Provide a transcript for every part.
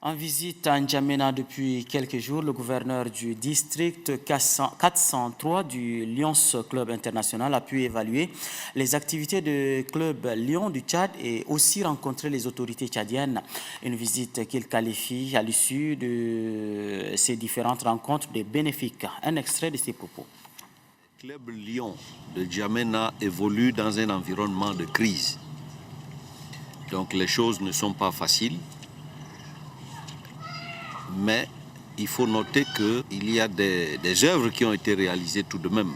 En visite à N'Djamena depuis quelques jours, le gouverneur du district 403 du Lions Club International a pu évaluer les activités du club Lion du Tchad et aussi rencontrer les autorités tchadiennes. Une visite qu'il qualifie à l'issue de ces différentes rencontres de bénéfiques. Un extrait de ses propos. Le club Lion de N'Djamena évolue dans un environnement de crise. Donc les choses ne sont pas faciles. Mais il faut noter qu'il y a des œuvres qui ont été réalisées tout de même.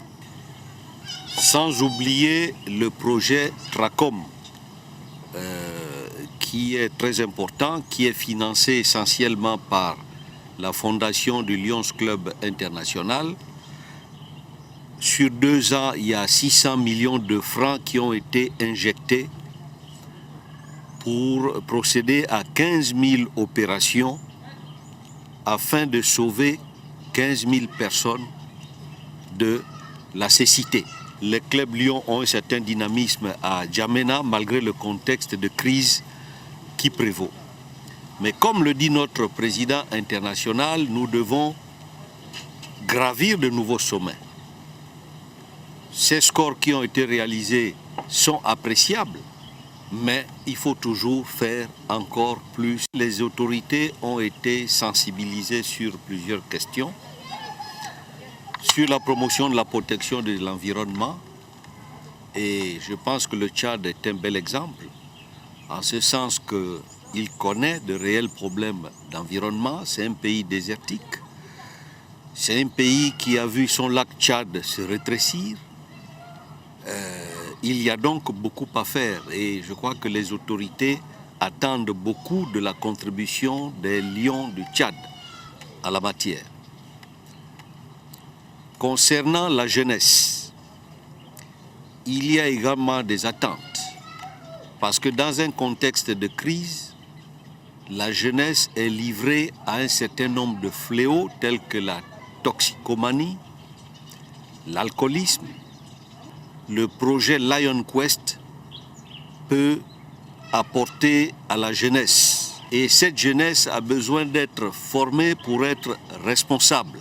Sans oublier le projet Tracom, qui est très important, qui est financé essentiellement par la fondation du Lions Club International. Sur 2 ans, il y a 600 millions de francs qui ont été injectés pour procéder à 15 000 opérations afin de sauver 15 000 personnes de la cécité. Les clubs Lyon ont un certain dynamisme à N'Djamena malgré le contexte de crise qui prévaut. Mais comme le dit notre président international, nous devons gravir de nouveaux sommets. Ces scores qui ont été réalisés sont appréciables, mais il faut toujours faire encore plus. Les autorités ont été sensibilisées sur plusieurs questions, sur la promotion de la protection de l'environnement, et je pense que le Tchad est un bel exemple, en ce sens qu'il connaît de réels problèmes d'environnement. C'est un pays désertique, c'est un pays qui a vu son lac Tchad se rétrécir. Il y a donc beaucoup à faire et je crois que les autorités attendent beaucoup de la contribution des Lions du Tchad à la matière. Concernant la jeunesse, il y a également des attentes parce que dans un contexte de crise, la jeunesse est livrée à un certain nombre de fléaux tels que la toxicomanie, l'alcoolisme. Le projet Lion Quest peut apporter à la jeunesse. Et cette jeunesse a besoin d'être formée pour être responsable.